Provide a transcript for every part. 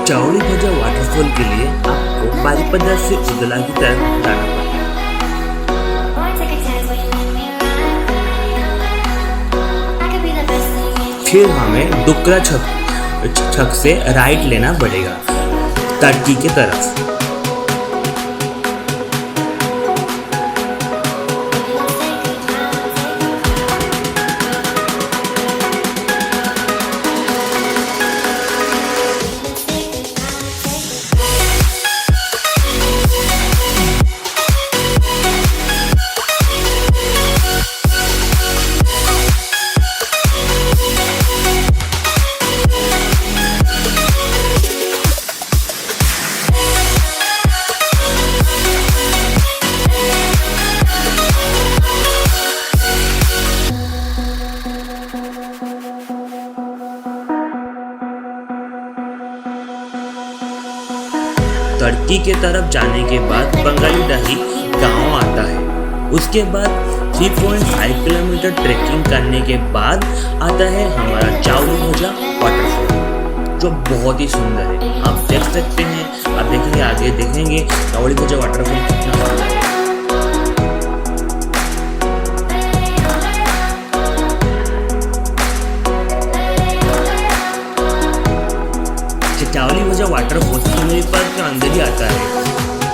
चाउलीभजा waterfall के लिए आपको बारीपदा से उदला की तरफ जाना पड़ेगा। फिर हमें डुकरा छक से राइट लेना पड़ेगा तड़की के तरफ। तड़की के तरफ जाने के बाद बंगाली डाही गांव आता है। उसके बाद 3.5 किलोमीटर ट्रेकिंग करने के बाद आता है हमारा चाउलीभजा वाटरफॉल, जो बहुत ही सुंदर है। आप देख सकते हैं, आप देखेंगे आगे देखेंगे चाउलीभजा वाटरफॉल कितना सुंदर है। चाउलीभजा वाटरफॉल सिमरी पार्क के अंदर ही आता है।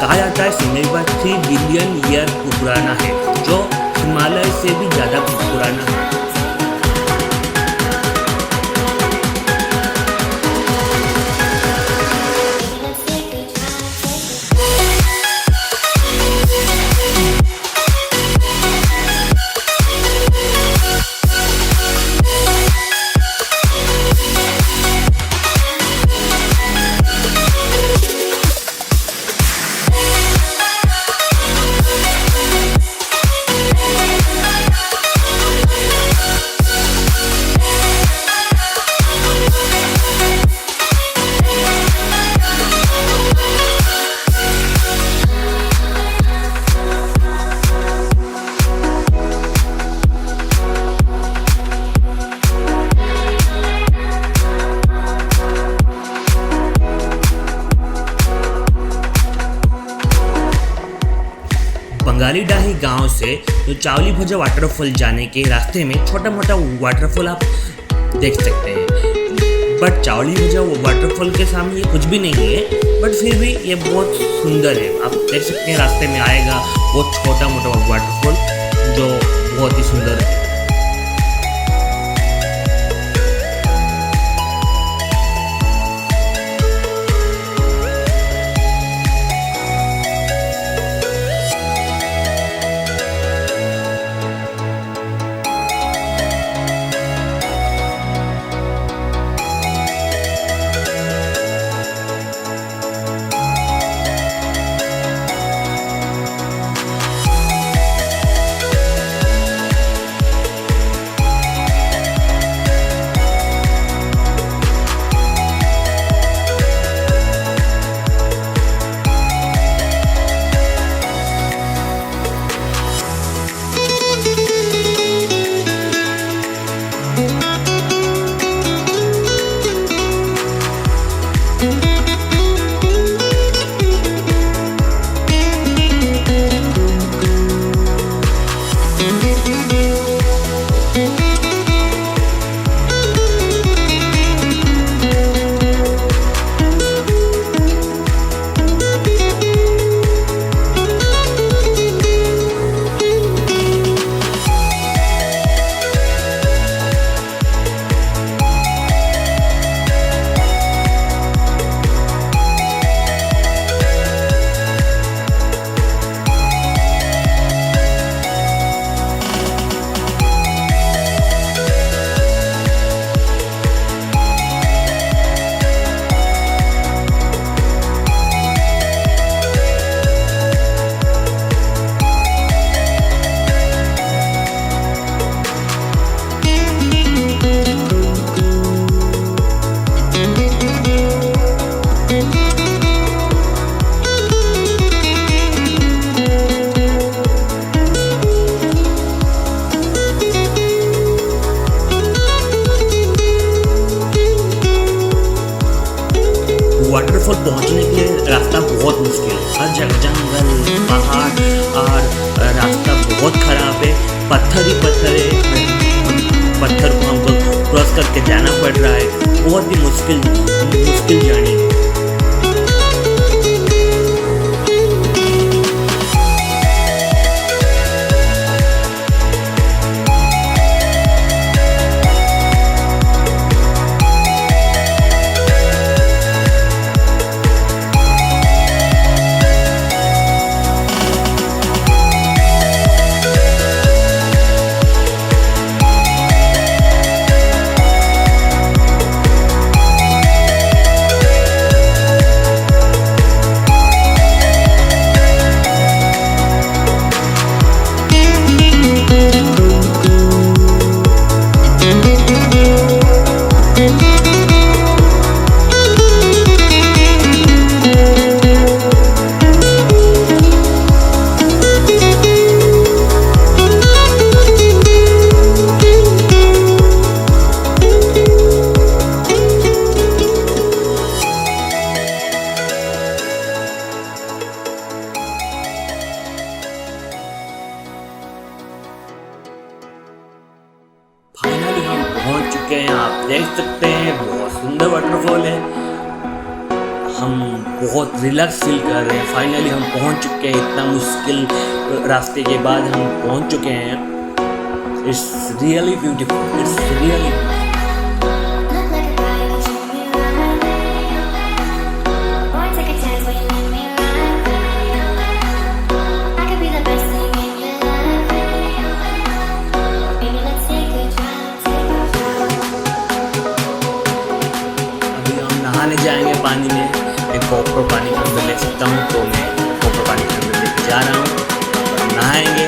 कहा जाता है सिमरी पार्क 3 बिलियन ईयर पुराना है, जो हिमालय से भी ज़्यादा पुराना है। बंगाली डाही गांव से तो चाउलीभजा वाटरफॉल जाने के रास्ते में छोटा मोटा वाटरफॉल आप देख सकते हैं, बट चाउलीभजा वाटरफॉल के सामने ये कुछ भी नहीं है, बट फिर भी ये बहुत सुंदर है। आप देख सकते हैं रास्ते में आएगा बहुत छोटा मोटा वाटरफॉल जो बहुत ही सुंदर है। वाटरफॉल पहुंचने के लिए रास्ता बहुत मुश्किल है, हर जगह जंगल, पहाड़ और रास्ता बहुत ख़राब है, पत्थर ही पत्थर है, पत्थर को हमको क्रॉस करके जाना पड़ रहा है, बहुत ही मुश्किल जर्नी है। फाइनली हम पहुंच चुके हैं, आप देख सकते हैं बहुत सुंदर वाटरफॉल है। हम बहुत रिलैक्स फील कर रहे हैं, फाइनली हम पहुंच चुके हैं, इतना मुश्किल रास्ते के बाद हम पहुंच चुके हैं। It's really beautiful, it's really नहाने जाएंगे पानी में। मैं कॉपर पानी के अंदर ले सकता हूँ, तो मैं कॉपर पानी के अंदर लेके जा रहा हूँ, नहाएंगे।